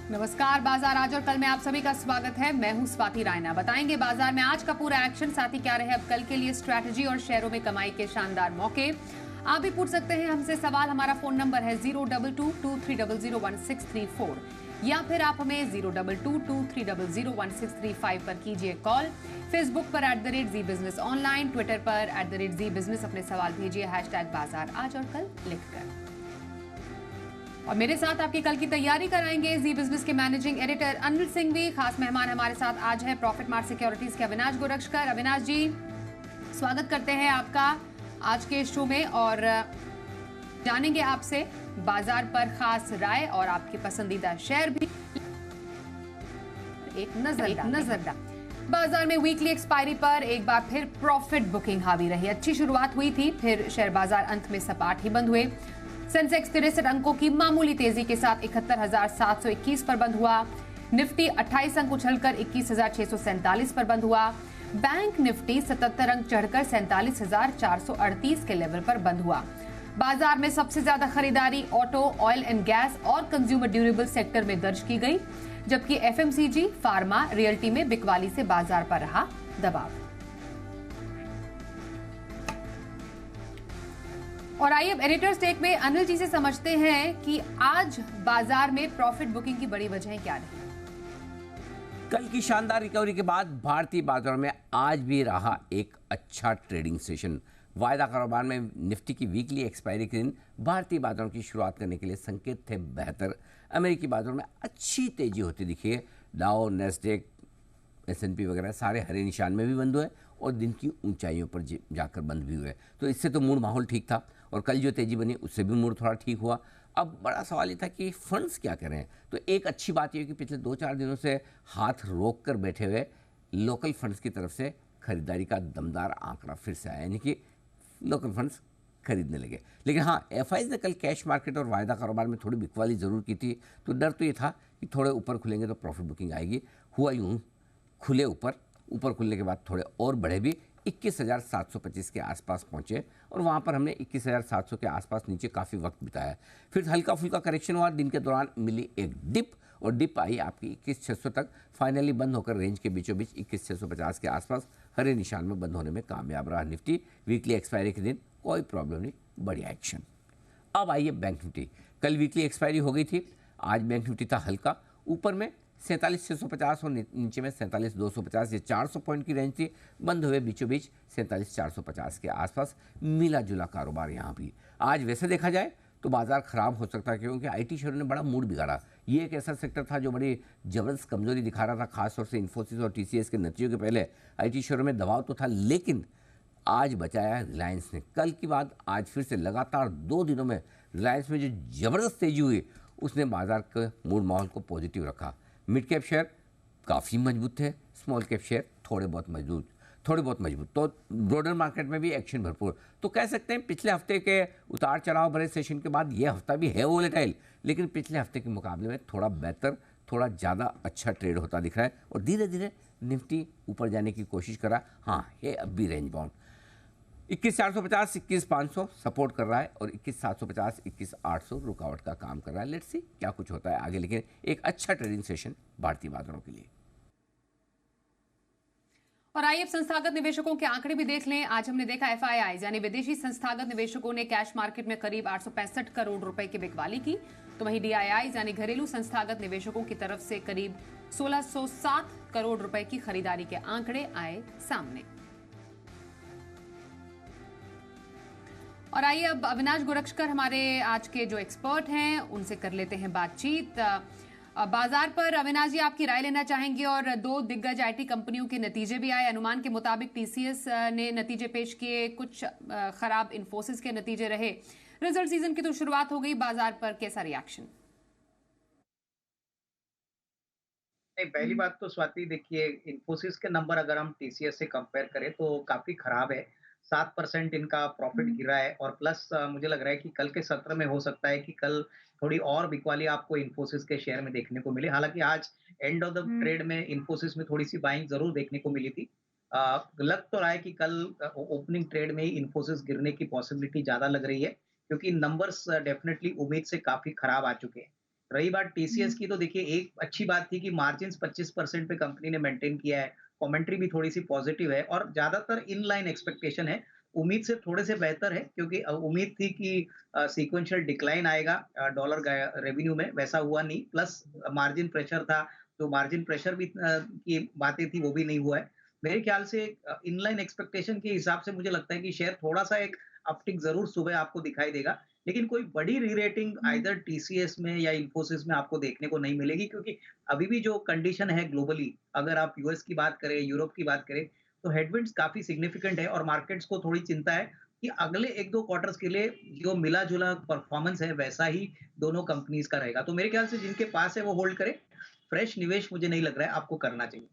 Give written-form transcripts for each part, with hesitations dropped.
नमस्कार। बाजार आज और कल में आप सभी का स्वागत है। मैं हूं स्वाति रायना। बताएंगे बाजार में आज का पूरा एक्शन, साथ ही क्या रहे अब कल के लिए स्ट्रैटेजी और शेयरों में कमाई के शानदार मौके। आप भी पूछ सकते हैं हमसे सवाल। हमारा फोन नंबर है 02223001634 या फिर आप हमें 02223001635 पर कीजिए कॉल। फेसबुक पर @जी बिजनेस ऑनलाइन, ट्विटर पर @जी बिजनेस अपने सवाल भेजिए #बाजार आज और कल लिखकर। और मेरे साथ आपकी कल की तैयारी कराएंगे जी बिजनेस के मैनेजिंग एडिटर अनिल सिंह भी। खास मेहमान हमारे साथ आज है प्रॉफिट मार्ट सिक्योरिटीज के अविनाश गोरक्षकर। अविनाश जी, स्वागत करते हैं आपका आज के शो में और जानेंगे आपसे बाजार पर खास राय और आपके पसंदीदा शेयर भी। एक नजर बाजार में वीकली एक्सपायरी पर एक बार फिर प्रॉफिट बुकिंग हावी रही। अच्छी शुरुआत हुई थी, फिर शेयर बाजार अंत में सपाट ही बंद हुए। सेंसेक्स 63 अंकों की मामूली तेजी के साथ 71,721 पर बंद हुआ। निफ्टी 28 अंक उछलकर 21,647 पर बंद हुआ। बैंक निफ्टी 77 अंक चढ़कर 47,438 के लेवल पर बंद हुआ। बाजार में सबसे ज्यादा खरीदारी ऑटो, ऑयल एंड गैस और कंज्यूमर ड्यूरेबल सेक्टर में दर्ज की गई, जबकि एफएमसीजी, फार्मा, रियल्टी में बिकवाली से बाजार पर रहा दबाव। और आइए अब एडिटर्स टेक में अनिल जी से समझते हैं कि आज बाजार में प्रॉफिट बुकिंग की बड़ी वजह क्या रही। कल की शानदार रिकवरी के बाद भारतीय बाजारों में आज भी रहा एक अच्छा ट्रेडिंग सेशन। वायदा कारोबार में निफ्टी की वीकली एक्सपायरी के दिन भारतीय बाजारों की शुरुआत करने के लिए संकेत थे बेहतर। अमेरिकी बाजारों में अच्छी तेजी होती दिखी है। डाउ, नेस्डेक, S&P वगैरह सारे हरे निशान में भी बंद हुए और दिन की ऊंचाइयों पर जाकर बंद भी हुए। तो इससे तो मूड माहौल ठीक था और कल जो तेजी बनी उससे भी मूड थोड़ा ठीक हुआ। अब बड़ा सवाल ये था कि फंड्स क्या करें। तो एक अच्छी बात ये कि पिछले 2-4 दिनों से हाथ रोक कर बैठे हुए लोकल फंड्स की तरफ से खरीदारी का दमदार आंकड़ा फिर से आया, यानी कि लोकल फंड्स खरीदने लगे। लेकिन हाँ, एफआईज ने कल कैश मार्केट और वायदा कारोबार में थोड़ी बिकवाली ज़रूर की थी। तो डर तो ये था कि थोड़े ऊपर खुलेंगे तो प्रॉफिट बुकिंग आएगी। हुआ यूँ, खुले ऊपर खुलने के बाद थोड़े और बढ़े भी, 21,725 के आसपास पहुंचे और वहां पर हमने 21,700 के आसपास नीचे काफ़ी वक्त बिताया। फिर हल्का फुल्का करेक्शन हुआ। दिन के दौरान मिली एक डिप और डिप आई आपकी 21,600 तक, फाइनली बंद होकर रेंज के बीचों बीच 21,650 के आसपास हरे निशान में बंद होने में कामयाब रहा निफ्टी। वीकली एक्सपायरी के दिन कोई प्रॉब्लम नहीं, बढ़िया एक्शन। अब आइए बैंक निफ्टी। कल वीकली एक्सपायरी हो गई थी। आज बैंक निफ्टी था हल्का ऊपर में 47,650 और नीचे में 47,250। ये 400 पॉइंट की रेंज थी। बंद हुए बीचों बीच 47,450 के आसपास। मिला जुला कारोबार यहाँ भी। आज वैसे देखा जाए तो बाजार खराब हो सकता है, क्योंकि आईटी शेयरों ने बड़ा मूड बिगाड़ा। ये एक ऐसा सेक्टर था जो बड़ी जबरदस्त कमजोरी दिखा रहा था, खासतौर से इन्फोसिस और टीसीएस के नतीजों के पहले आईटी शेयरों में दबाव तो था, लेकिन आज बचाया रिलायंस ने। कल के बाद आज फिर से लगातार 2 दिनों में रिलायंस में जो जबरदस्त तेजी हुई उसने बाजार के मूड माहौल को पॉजिटिव रखा। मिड कैप शेयर काफ़ी मजबूत थे, स्मॉल कैप शेयर थोड़े बहुत मजबूत। तो ब्रॉडर मार्केट में भी एक्शन भरपूर। तो कह सकते हैं पिछले हफ्ते के उतार चढ़ाव भरे सेशन के बाद ये हफ्ता भी है वोलेटाइल, लेकिन पिछले हफ्ते के मुकाबले में थोड़ा बेहतर, थोड़ा ज़्यादा अच्छा ट्रेड होता दिख रहा है और धीरे धीरे निफ्टी ऊपर जाने की कोशिश कर रहा है। हाँ, है अब भी रेंज बाउंड। 21,450, 21,500 सपोर्ट कर रहा है और 21,750, 21,800 रुकावट का काम कर रहा है। लेट्स सी क्या कुछ होता है आगे, लेकिन एक अच्छा ट्रेडिंग सेशन भारतीय बाजारों के लिए। और आइए अब संस्थागत निवेशकों के आंकड़े भी देख लें। आज हमने देखा एफआईआई यानी विदेशी संस्थागत निवेशकों ने कैश मार्केट में करीब 865 करोड़ रुपए की बिकवाली की, तो वहीं डीआईआई यानी घरेलू संस्थागत निवेशकों की तरफ से करीब 1607 करोड़ रुपए की खरीदारी के आंकड़े आए सामने। और आइए अब अविनाश गोरक्षकर हमारे आज के जो एक्सपर्ट हैं उनसे कर लेते हैं बातचीत। बाजार पर अविनाश जी आपकी राय लेना चाहेंगे। और 2 दिग्गज आईटी कंपनियों के नतीजे भी आए। अनुमान के मुताबिक टीसीएस ने नतीजे पेश किए, कुछ खराब इन्फोसिस के नतीजे रहे। रिजल्ट सीजन की तो शुरुआत हो गई, बाजार पर कैसा रिएक्शन? नहीं, पहली बात तो स्वाति देखिए, इन्फोसिस के नंबर अगर हम टीसीएस से कंपेयर करें तो काफ़ी खराब है। 7% इनका प्रॉफ़िट गिरा है और प्लस मुझे लग रहा है कि कल के सत्र में हो सकता है कि कल थोड़ी और बिकवाली आपको इन्फोसिस के शेयर में देखने को मिले। हालाँकि आज एंड ऑफ द ट्रेड में इन्फोसिस में थोड़ी-सी बाइंग ज़रूर देखने को मिली थी। लग तो रहा है कि कल ओपनिंग ट्रेड में ही इन्फोसिस गिरने की पॉसिबिलिटी ज़्यादा लग रही है, क्योंकि नंबर्स डेफ़िनिटली उम्मीद से काफ़ी खराब आ चुके हैं। रही बात टीसीएस की, तो देखिए एक अच्छी बात थी कि मार्जिन्स 25% पे कंपनी ने मेंटेन किया है। कमेंट्री भी थोड़ी-सी पॉजिटिव है और ज़्यादातर इन लाइन एक्सपेक्टेशन है। उम्मीद से थोड़े से बेहतर है क्योंकि उम्मीद थी कि सीक्वेंशियल डिक्लाइन आएगा डॉलर रेवेन्यू में, वैसा हुआ नहीं। प्लस मार्जिन प्रेशर था, तो मार्जिन प्रेशर भी की बातें थी, वो भी नहीं हुआ है। मेरे ख्याल से इनलाइन एक्सपेक्टेशन के हिसाब से मुझे लगता है कि शेयर थोड़ा-सा एक अपटिक ज़रूर सुबह आपको दिखाई देगा, लेकिन कोई बड़ी री-रेटिंग आइदर टीसीएस में या इन्फोसिस में आपको देखने को नहीं मिलेगी क्योंकि अभी भी जो कंडीशन है ग्लोबली, अगर आप यूएस की बात करें, यूरोप की बात करें, तो हेडविंड्स काफ़ी सिग्निफिकेंट है और मार्केट्स को थोड़ी चिंता है कि अगले 1-2 क्वार्टर्स के लिए जो मिला-जुला परफॉर्मेंस है, वैसा ही दोनों कंपनीज़ का रहेगा। तो मेरे ख्याल से जिनके पास है वो होल्ड करें, फ्रेश निवेश मुझे नहीं लग रहा है आपको करना चाहिए।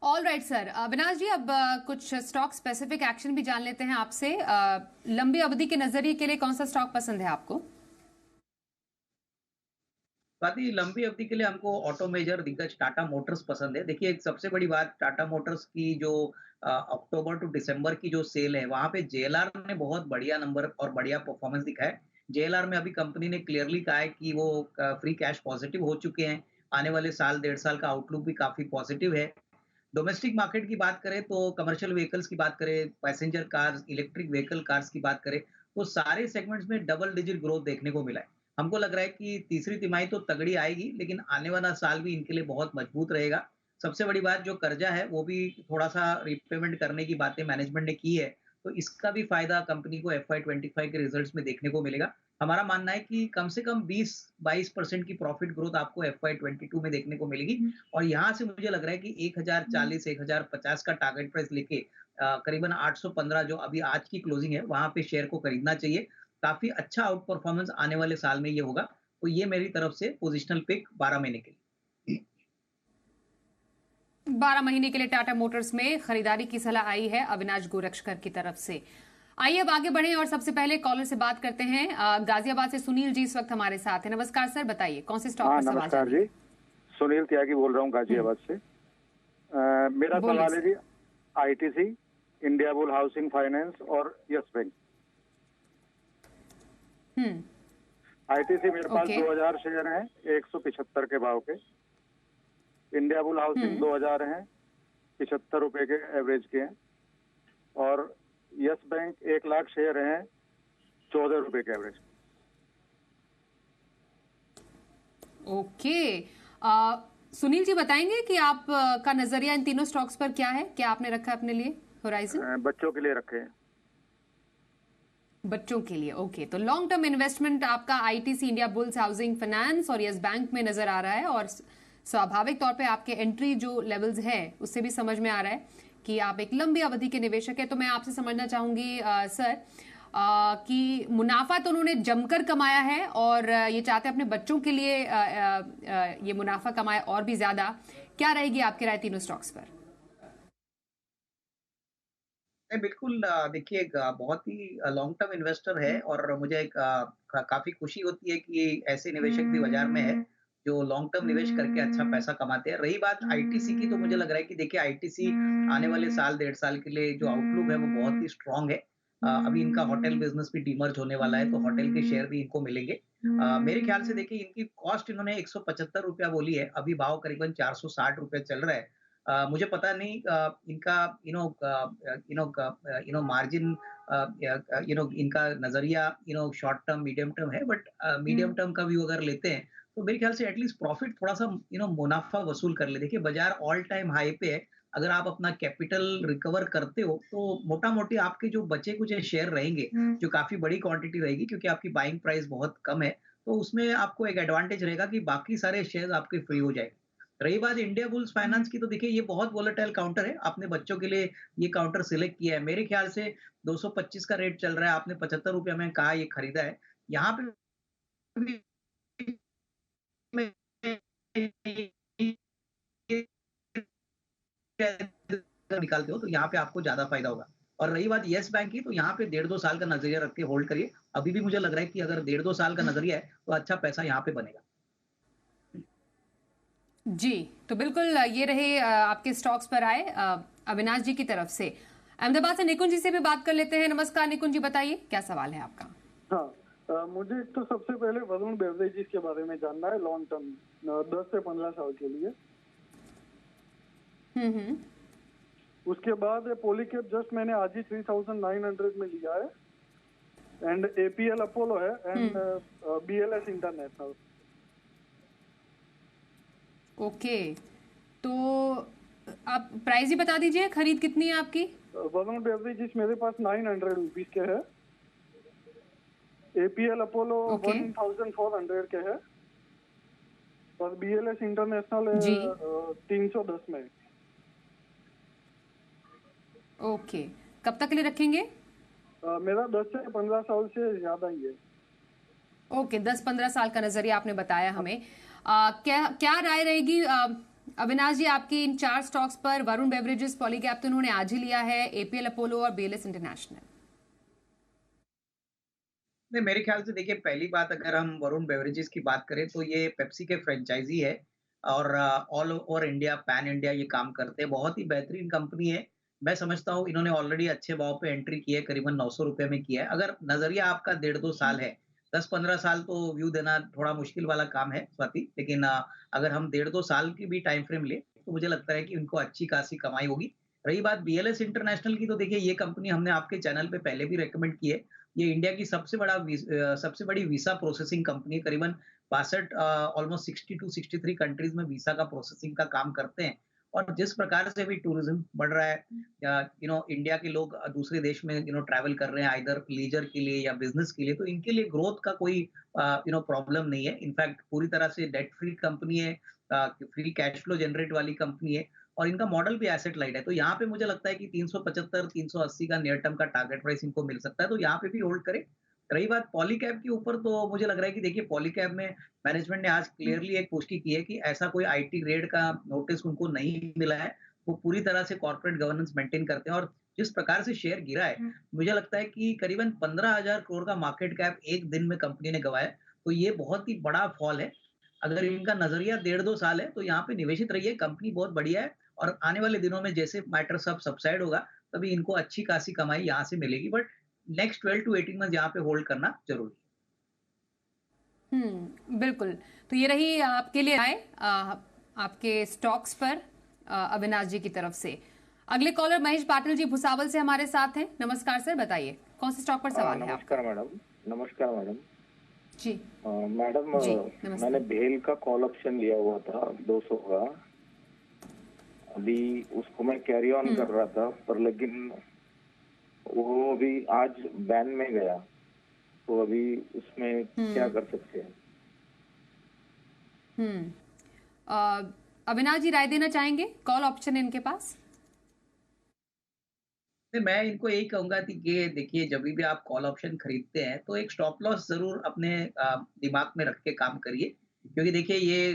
All right sir. Avinash ji, अब कुछ स्टॉक स्पेसिफिक एक्शन भी जान लेते हैं आपसे। लंबी अवधि के नजरिए के लिए कौन सा स्टॉक पसंद है आपको? स्वाति, लंबी अवधि के लिए हमको ऑटो मेजर दिग्गज टाटा मोटर्स पसंद है। देखिए, एक सबसे बड़ी बात टाटा मोटर्स की जो अक्टूबर टू दिसंबर की जो सेल है, वहाँ पे जेएलआर ने बहुत बढ़िया नंबर और बढ़िया परफॉर्मेंस दिखाया है। जेएलआर में अभी कंपनी ने क्लियरली कहा है कि वो फ्री कैश पॉजिटिव हो चुके हैं। आने वाले साल, डेढ़ साल का आउटलुक भी काफ़ी पॉजिटिव है। डोमेस्टिक मार्केट की बात करें तो कमर्शियल व्हीकल्स की बात करें, passenger cars, electric vehicle cars की बात करें, तो सारे सेगमेंट्स में डबल डिजिट ग्रोथ देखने को मिला है। हमको लग रहा है कि तीसरी तिमाही तो तगड़ी आएगी, लेकिन आने वाला साल भी इनके लिए बहुत मजबूत रहेगा। सबसे बड़ी बात, जो कर्जा है वो भी थोड़ा-सा रीपेमेंट करने की बातें मैनेजमेंट ने की है, तो इसका भी फ़ायदा कंपनी को एफवाई 25 के रिजल्ट्स में देखने को मिलेगा। हमारा मानना है कि कम से कम 20-22% की प्रॉफिट ग्रोथ आपको एफवाई 22 में देखने को मिलेगी और यहाँ से मुझे लग रहा है कि 1040, 1050 का टारगेट प्राइस लेके करीबन 815 जो अभी आज की क्लोजिंग है, वहाँ पे शेयर को खरीदना चाहिए। काफ़ी अच्छा आउट परफॉर्मेंस आने वाले साल में ये होगा। तो ये मेरी तरफ से पोजिशनल पिक 12 महीने के लिए। 12 महीने के लिए टाटा मोटर्स में खरीदारी की सलाह आई है अविनाश गोरक्षकर की तरफ से। आइए अब आगे बढ़ें और सबसे पहले कॉलर से बात करते हैं। गाजियाबाद से सुनील जी इस वक्त हमारे साथ हैं। नमस्कार सर, बताइए कौन से स्टॉक पर सवाल नमस्कार जानेंगे? जी, सुनील त्यागी बोल रहा हूँ गाजियाबाद से। मेरा बोलिए सवाल है सर। जी, ITC, India Bull Housing Finance और यस बैंक। आईटीसी मेरे पास ओके। 2000 शेयर हैं 175 के भाव के। इंडिया बुल हाउसिंग 2000 हैं, 75 रुपए के एवरेज के हैं। और यस बैंक 1 लाख शेयर हैं, 14 रुपए के एवरेज। ओके। सुनील जी, बताएंगे कि आप का नजरिया इन तीनों स्टॉक्स पर क्या है? क्या आपने रखा है अपने लिए होराइजन? बच्चों के लिए रखे हैं। बच्चों के लिए, ओके। तो लॉन्ग टर्म इन्वेस्टमेंट आपका ITC, India bulls housing Finance और यस बैंक में नजर आ रहा है और स्वाभाविक तौर पे आपके एंट्री जो लेवल्स हैं उससे भी समझ में आ रहा है कि आप एक लंबी अवधि के निवेशक है। तो मैं आपसे समझना चाहूंगी सर कि मुनाफा तो उन्होंने जमकर कमाया है और ये चाहते हैं अपने बच्चों के लिए ये मुनाफा कमाए और भी ज्यादा। क्या रहेगी आपकी राय तीनों स्टॉक्स पर? नहीं, बिल्कुल। देखिए, एक बहुत ही लॉन्ग टर्म इन्वेस्टर है और मुझे एक काफ़ी खुशी होती है कि ऐसे निवेशक भी बाज़ार में है, जो लॉन्ग टर्म निवेश करके अच्छा पैसा कमाते हैं। रही बात आईटीसी की, तो मुझे लग रहा है कि देखिए आईटीसी आने वाले साल, डेढ़ साल के लिए जो आउटलुक है वो बहुत ही स्ट्रॉन्ग है। अभी इनका होटल बिज़नेस भी डीमर्ज होने वाला है, तो होटल के शेयर भी इनको मिलेंगे। मेरे ख्याल से देखिए इनकी कॉस्ट इन्होंने ₹175 बोली है, अभी भाव करीबन ₹460 चल रहा है। मुझे पता नहीं इनका मार्जिन इनका नजरिया शॉर्ट टर्म मीडियम टर्म है, बट मीडियम टर्म का व्यू अगर लेते हैं तो मेरे ख्याल से एटलीस्ट प्रॉफिट थोड़ा सा मुनाफा वसूल कर ले। देखिए, बाजार ऑल टाइम हाई पे है। अगर आप अपना कैपिटल रिकवर करते हो तो मोटा मोटी आपके जो बचे कुछ शेयर रहेंगे, जो काफी बड़ी क्वांटिटी रहेगी क्योंकि आपकी बाइंग प्राइस बहुत कम है, तो उसमें आपको एक एडवांटेज रहेगा कि बाकी सारे शेयर आपके फ्री हो जाएंगे। रही बात इंडिया बुल्स फाइनेंस की, तो देखिए ये बहुत वोलेटाइल काउंटर है। आपने बच्चों के लिए ये काउंटर सिलेक्ट किया है। मेरे ख्याल से 225 का रेट चल रहा है, आपने ₹75 में कहा ये खरीदा है। यहाँ पे भी निकालते हो तो यहाँ पे आपको ज्यादा फायदा होगा। और रही बात यस बैंक की, तो यहाँ पे 1.5-2 साल का नजरिया रख के होल्ड करिए। अभी भी मुझे लग रहा है कि अगर 1.5-2 साल का नजरिया है तो अच्छा पैसा यहाँ पे बनेगा। जी, तो बिल्कुल ये रहे आपके स्टॉक्स पर आए अविनाश जी की तरफ से। अहमदाबाद से निकुंज जी से भी बात कर लेते हैं। नमस्कार निकुंज जी, बताइए क्या सवाल है आपका? हाँ, मुझे एक तो सबसे पहले वरुण बेवरेजेस के बारे में जानना है, लॉन्ग टर्म 10 से 15 साल के लिए। उसके बाद पॉलीकैब जस्ट मैंने आज ही 3900 में लिया है, एंड APL अपोलो है, एंड BLS इंटरनेशनल। ओके, तो आप प्राइस ही बता दीजिए, खरीद कितनी है आपकी? वरुण बेवरेजेस मेरे पास 900 रुपीज के है, APL अपोलो Okay. 1400 के है, और BLS इंटरनेशनल जी। 310 में। ओके, कब तक के लिए रखेंगे? मेरा 10 से 15 साल से ज्यादा ही है। ओके, 10-15 साल का नजरिया आपने बताया हमें। क्या राय रहेगी अविनाश जी आपकी इन 4 स्टॉक्स पर? वरुण बेवरेजेस, पॉलीकैब तो उन्होंने आज ही लिया है, APL अपोलो और BLS इंटरनेशनल। नहीं, मेरे ख्याल से देखिए, पहली बात अगर हम वरुण बेवरेजेस की बात करें तो ये पेप्सी के फ्रेंचाइजी है और all over India, pan India ये काम करते हैं। बहुत ही बेहतरीन कंपनी है। मैं समझता हूँ इन्होंने ऑलरेडी अच्छे भाव पे एंट्री की है, करीबन 900 रुपए में किया है। अगर नजरिया आपका 1.5-2 साल है, 10-15 साल तो व्यू देना थोड़ा मुश्किल वाला काम है स्वाति, लेकिन अगर हम 1.5-2 साल की भी टाइम फ्रेम ले तो मुझे लगता है कि उनको अच्छी खासी कमाई होगी। रही बात BLS इंटरनेशनल की, तो देखिए ये कंपनी हमने आपके चैनल पे पहले भी रेकमेंड की है। ये इंडिया की सबसे बड़ी वीसा प्रोसेसिंग कंपनी है। करीबन 62 ऑलमोस्ट 62-63 कंट्रीज में वीसा का प्रोसेसिंग का काम करते हैं। और जिस प्रकार से भी टूरिज्म बढ़ रहा है, इंडिया के लोग दूसरे देश में ट्रैवल कर रहे हैं आइदर लीजर के लिए या बिजनेस के लिए, तो इनके लिए ग्रोथ का कोई प्रॉब्लम नहीं है। इनफैक्ट पूरी तरह से डेट फ्री कंपनी है, फ्री कैश फ्लो जनरेट वाली कंपनी है, और इनका मॉडल भी एसेट लाइट है। तो यहाँ पे मुझे लगता है कि 375-380 का नियर टर्म का टारगेट प्राइस इनको मिल सकता है, तो यहाँ पे भी होल्ड करें। रही बात पॉलीकैब के ऊपर, तो मुझे लग रहा है कि देखिए पॉलीकैब में मैनेजमेंट ने आज क्लियरली एक पुष्टि की है कि ऐसा कोई IT रेड का नोटिस उनको नहीं मिला है। वो पूरी तरह से कॉर्पोरेट गवर्नेंस मेंटेन करते हैं, और जिस प्रकार से शेयर गिरा है, मुझे लगता है कि करीबन 15,000 करोड़ का मार्केट कैप एक दिन में कंपनी ने गवाया, तो ये बहुत ही बड़ा फॉल है। अगर इनका नजरिया 1.5-2 साल है तो यहाँ पे निवेशित रहिए, कंपनी बहुत बढ़िया है, और आने वाले दिनों में जैसे मैटर सब सबसाइड होगा तभी इनको अच्छी खासी कमाई यहाँ से मिलेगी, बट नेक्स्ट 12 to 18 मंथ यहाँ पे होल्ड करना जरूरी है। बिल्कुल। तो ये रही आपके लिए राय आपके स्टॉक्स पर अविनाश जी की तरफ से। अगले कॉलर महेश पाटिल जी भुसावल से हमारे साथ हैं। नमस्कार सर, बताइए कौन से स्टॉक पर सवाल है? नमस्कार मैडम। नमस्कार मैडम जी। मैडम, मैंने भेल का कॉल ऑप्शन लिया हुआ था 200 का। अभी उसको मैं कैरी ऑन कर रहा था, पर लेकिन वो अभी आज बैन में गया, तो अभी उसमें क्या कर सकते हैं? अविनाश जी राय देना चाहेंगे? कॉल ऑप्शन है इनके पास। नहीं, मैं इनको यही कहूंगा कि देखिए, जब भी आप कॉल ऑप्शन खरीदते हैं तो एक स्टॉप लॉस जरूर अपने दिमाग में रख के काम करिए, क्योंकि देखिए ये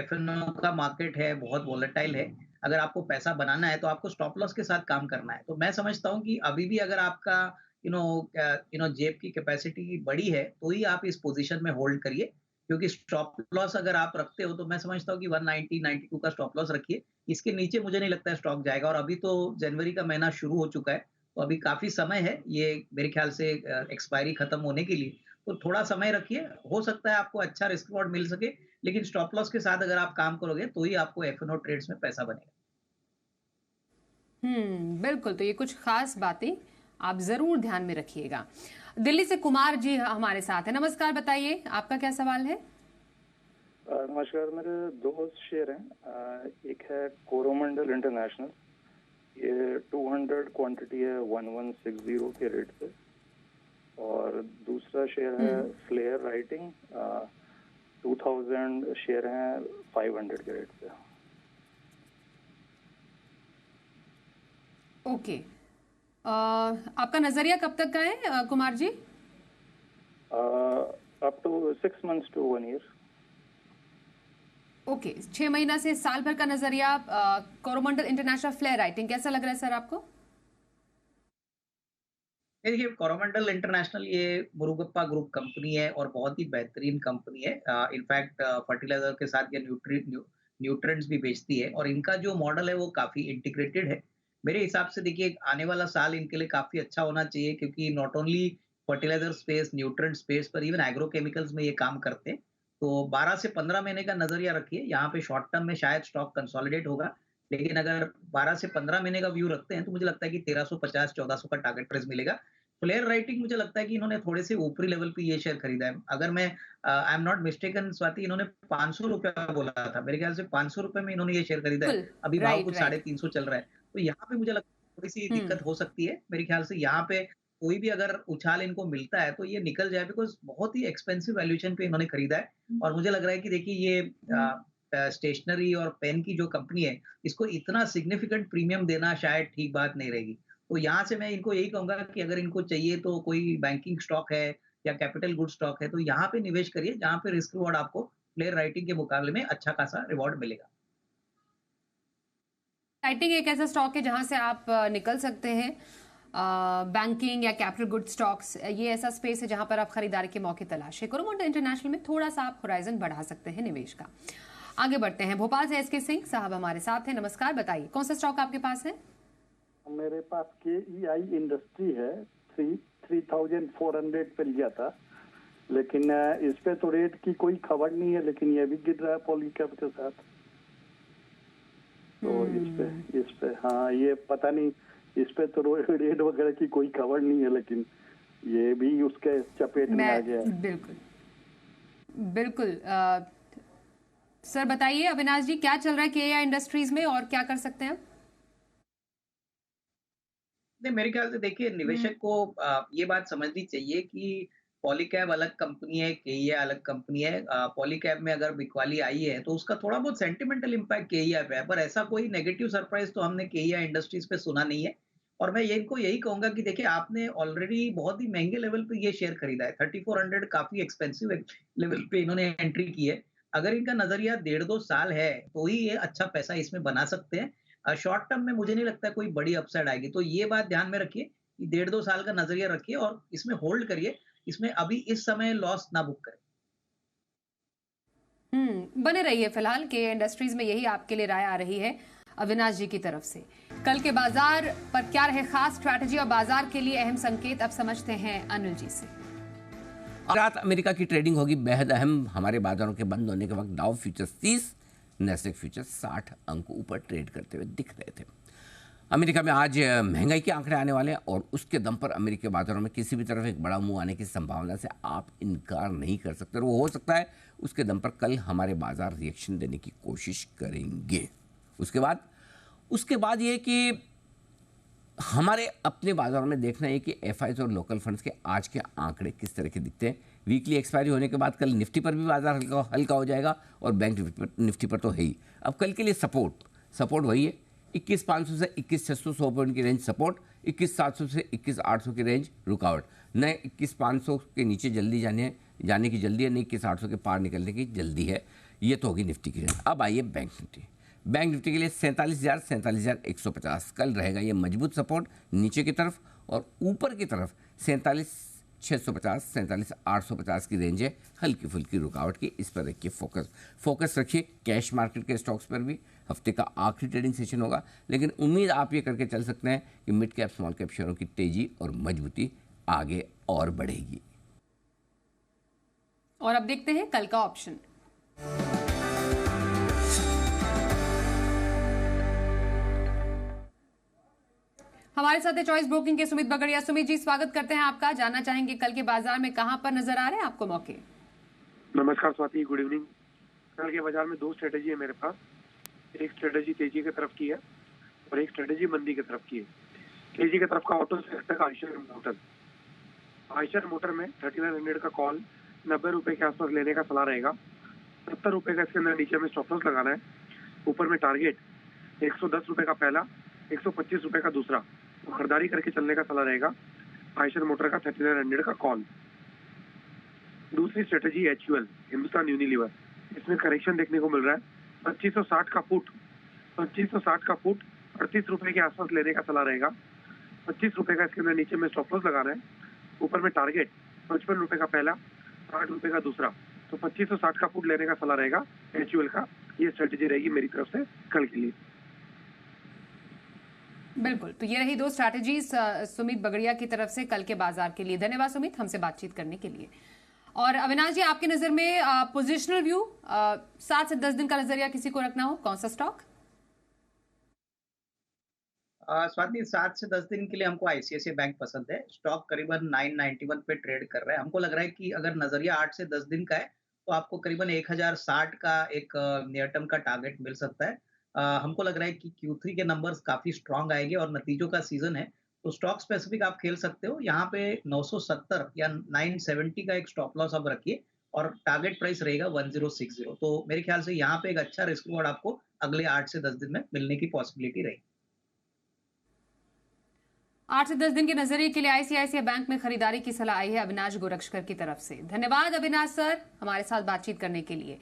F&O का मार्केट है, बहुत वॉलेटाइल है। अगर आपको पैसा बनाना है तो आपको स्टॉप लॉस के साथ काम करना है। तो मैं समझता हूँ कि अभी भी अगर आपका जेब की कैपेसिटी बड़ी है तो ही आप इस पोजीशन में होल्ड करिए, क्योंकि स्टॉप लॉस अगर आप रखते हो तो मैं समझता हूँ कि 190-92 का स्टॉप लॉस रखिए। इसके नीचे मुझे नहीं लगता है स्टॉक जाएगा, और अभी तो जनवरी का महीना शुरू हो चुका है, तो अभी काफी समय है ये मेरे ख्याल से एक्सपायरी खत्म होने के लिए। तो थोड़ा समय रखिए, हो सकता है आपको अच्छा रिस्क रिवॉर्ड मिल सके, लेकिन स्टॉप लॉस के साथ अगर आप काम करोगे तो ही आपको F&O ट्रेड्स में पैसा बनेगा। बिल्कुल। तो ये कुछ खास बातें आप जरूर ध्यान में रखिएगा। दिल्ली से कुमार जी हमारे साथ है। नमस्कार, बताइए आपका क्या सवाल है? नमस्कार, मेरे 2 शेयर हैं। एक है कोरोमंडल इंटरनेशनल, ये 200 क्वांटिटी है 1160 के रेट पे, और दूसरा शेयर है फ्लेयर राइटिंग, 2000 शेयर हैं 500 के रेट पे। ओके। आपका नजरिया कब तक का है Kumar ji? Up to 6 months to 1 year। Okay, 6 महीना से साल भर का नजरिया। कोरोमंडल इंटरनेशनल फ्लेयर राइटिंग कैसा लग रहा है सर आपको? देखिए, कोरोमंडल इंटरनेशनल ये मुरुगप्पा ग्रुप कंपनी है और बहुत ही बेहतरीन कंपनी है। इनफैक्ट फर्टिलाइजर के साथ ये न्यूट्रिएंट्स भी बेचती है, और इनका जो मॉडल है वो काफी इंटीग्रेटेड है। मेरे हिसाब से देखिए आने वाला साल इनके लिए काफी अच्छा होना चाहिए, क्योंकि not only fertiliser space, nutrient space पर, इवन एग्रोकेमिकल्स में ये काम करते हैं। तो 12 से 15 महीने का नजरिया रखिए। यहाँ पे शॉर्ट टर्म में शायद स्टॉक कंसोलिडेट होगा, लेकिन अगर 12 से 15 महीने का व्यू रखते हैं तो मुझे लगता है कि 1350 1400 का टारगेट प्राइस मिलेगा। फ्लेयर राइटिंग, मुझे लगता है कि इन्होंने थोड़े से ऊपरी लेवल पे ये शेयर खरीदा है। अगर मैं I am not mistaken Swati, इन्होंने 500 रुपया बोला था, मेरे ख्याल से 500 रुपए में इन्होंने ये शेयर खरीदा है। बिल्कुल, अभी भाव राइट, कुछ राइट। 350 चल रहा है, तो यहाँ पे मुझे लगता है थोड़ी सी हुँ, दिक्कत हो सकती है। मेरे ख्याल से यहाँ पे कोई भी अगर उछाल इनको मिलता है तो ये निकल जाए, बिकॉज बहुत ही एक्सपेंसिव वैल्यूएशन पे इन्होंने खरीदा है। और मुझे लग रहा है कि देखिए ये स्टेशनरी और पेन की जो कंपनी है, इसको इतना सिग्निफिकेंट प्रीमियम देना शायद ठीक बात नहीं रहेगी। तो यहाँ से मैं इनको यही कहूंगा कि अगर इनको चाहिए तो कोई बैंकिंग स्टॉक है या कैपिटल गुड स्टॉक है तो यहाँ पे निवेश करिए, जहाँ पे रिस्क रिवॉर्ड आपको प्लेयर राइटिंग के मुकाबले में अच्छा खासा रिवॉर्ड मिलेगा। राइटिंग एक ऐसा स्टॉक है जहां से आप निकल सकते हैं। बैंकिंग या कैपिटल गुड स्टॉक्स, ये ऐसा स्पेस है जहां पर आप खरीदारी के मौके तलाशे। कोरोमंडल इंटरनेशनल में थोड़ा सा आप होराइजन बढ़ा सकते हैं निवेश का। आगे बढ़ते हैं, भोपाल से एसके सिंह साहब हमारे साथ हैं। नमस्कार, बताइए कौन सा स्टॉक आपके पास है? मेरे पास KEI इंडस्ट्री है, 3400 पे लिया था, लेकिन इस पे तो रेट की कोई खबर नहीं है, लेकिन ये भी गिर रहा है पॉलीकैब के साथ। तो इस पे हाँ, ये पता नहीं, इस पे तो रेट वगैरह की कोई खबर नहीं है, लेकिन ये भी उसके चपेट में आ गया। बिल्कुल बिल्कुल। सर बताइए अविनाश जी, क्या चल रहा है KEI इंडस्ट्रीज में और क्या कर सकते हैं? नहीं, मेरे ख्याल से देखिए निवेशक को ये बात समझनी चाहिए कि पॉलीकैब अलग कंपनी है, KEI अलग कंपनी है। पॉलीकैब में अगर बिकवाली आई है तो उसका थोड़ा बहुत सेंटिमेंटल इम्पैक्ट KEI पे है, पर ऐसा कोई नेगेटिव सरप्राइज तो हमने KEI इंडस्ट्रीज पे सुना नहीं है। और मैं इनको यही कहूंगा कि देखिए आपने ऑलरेडी बहुत ही महंगे लेवल पे ये शेयर खरीदा है, 3400 काफी एक्सपेंसिव लेवल पे इन्होंने एंट्री की है। अगर इनका नजरिया 1.5-2 साल है तो ही ये अच्छा पैसा इसमें बना सकते हैं। शॉर्ट टर्म में मुझे नहीं लगता कोई बड़ी अपसाइड आएगी, तो ये बात ध्यान में रखिए कि 1.5-2 साल का नजरिया रखिए और इसमें होल्ड करिए। इसमें अभी इस समय लॉस ना बुक करें। बने रहिए फिलहाल। KEI इंडस्ट्रीज में यही आपके लिए राय आ रही है अविनाश जी की तरफ से। कल के बाजार पर क्या रहे खास स्ट्रैटेजी और बाजार के लिए अहम संकेत, अब समझते हैं अनिल जी से। रात अमेरिका की ट्रेडिंग होगी बेहद अहम। हमारे बाजारों के बंद होने के वक्त डाउ फ्यूचर्स 30, नैस्डैक फ्यूचर्स 60 अंक ऊपर ट्रेड करते हुए दिख रहे थे। अमेरिका में आज महंगाई के आंकड़े आने वाले हैं और उसके दम पर अमेरिकी बाजारों में किसी भी तरफ एक बड़ा मुंह आने की संभावना से आप इनकार नहीं कर सकते। और वो हो सकता है उसके दम पर कल हमारे बाजार रिएक्शन देने की कोशिश करेंगे। उसके बाद ये कि हमारे अपने बाजारों में देखना है कि FIs और लोकल फंड्स के आज के आंकड़े किस तरह के दिखते हैं। वीकली एक्सपायरी होने के बाद कल निफ्टी पर भी बाजार हल्का हो जाएगा और बैंक निफ्टी पर तो है ही। अब कल के लिए सपोर्ट वही है, 21,500 से 21,600 पॉइंट की रेंज सपोर्ट, 21,700 से 21,800 की रेंज रुकावट। न 21,500 के नीचे जल्दी जाने की जल्दी है, न 21,800 के पार निकलने की जल्दी है। ये तो होगी निफ्टी की रेंज। अब आइए बैंक निफ्टी के लिए 47,150 कल रहेगा ये मजबूत सपोर्ट नीचे की तरफ, और ऊपर की तरफ 47,650 47,850 की रेंज है हल्की फुल्की रुकावट की। इस पर रखिए फोकस रखिए। कैश मार्केट के स्टॉक्स पर भी हफ्ते का आखिरी ट्रेडिंग सेशन होगा, लेकिन उम्मीद आप ये करके चल सकते हैं कि मिड कैप स्मॉल कैप शेयरों की तेजी और मजबूती आगे और बढ़ेगी। और अब देखते हैं कल का ऑप्शन। हमारे साथ है चॉइस ब्रोकिंग के सुमित बगड़िया। सुमित जी, स्वागत करते हैं आपका। जानना चाहेंगे कल के बाजार में कहां पर नजर आ रहे हैं आपको मौके? नमस्कार स्वाति, गुड इवनिंग। कल के बाजार में 2 स्ट्रेटेजी है मेरे पास। एक स्ट्रेटेजी तेजी की तरफ की है और एक स्ट्रेटेजी मंदी की तरफ की है। तेजी की तरफ का ऑटो सेक्टर का आयशर मोटर में 3900 का कॉल 90 रुपए के आसपास लेने का सलाह रहेगा। 70 रुपए का इसके अंदर नीचे में स्टॉप लॉस लगाना है। ऊपर में टारगेट 110 रुपए का पहला, 125 रुपए का दूसरा, तो खरीदारी करके चलने का सलाह रहेगा। आयशर मोटर का 3900 का कॉल। दूसरी स्ट्रेटेजी HUL हिंदुस्तान यूनिलीवर, इसमें करेक्शन देखने को मिल रहा है। 2560 का पुट 38 रुपए के आसपास लेने का सलाह रहेगा। 25 रुपए का इसके अंदर नीचे में स्टॉप लॉस लगाना है। ऊपर में टारगेट 55 रुपए का पहला, 60 रुपए का दूसरा, तो 2560 का पुट लेने का सलाह रहेगा HUL का। ये स्ट्रेटेजी रहेगी मेरी तरफ से कल के लिए। बिल्कुल, तो ये रही दो स्ट्रैटेजीज सुमित बगड़िया की तरफ से कल के बाजार के लिए। धन्यवाद सुमित, हमसे बातचीत करने के लिए। और अविनाश जी, आपकी नजर में पोजिशनल व्यू 7 से 10 दिन का नजरिया किसी को रखना हो, कौन सा स्टॉक? स्वाति 7 से 10 दिन के लिए हमको आईसीआईसीआई बैंक पसंद है। स्टॉक करीबन 991 पे ट्रेड कर रहा है। हमको लग रहा है कि अगर नजरिया 8 से 10 दिन का है तो आपको करीबन 1060 का एक नियर टर्म का टारगेट मिल सकता है। हमको लग रहा है कि Q3 के नंबर्स काफी स्ट्रांग आएंगे और नतीजों का सीजन है, तो स्टॉक स्पेसिफिक आप खेल सकते हो। यहाँ पे 970 या 970 का एक स्टॉप लॉस आप रखिए और टारगेट प्राइस रहेगा 1060। तो मेरे ख्याल से यहाँ पे एक अच्छा रिस्क रिवॉर्ड आपको अगले 8 से 10 दिन में मिलने की पॉसिबिलिटी रहेगी। 8 से 10 दिन के नजरिए के लिए आईसीआईसीआई बैंक में खरीदारी की सलाह आई है अविनाश गोरक्षकर की तरफ से। धन्यवाद अविनाश सर, हमारे साथ बातचीत करने के लिए।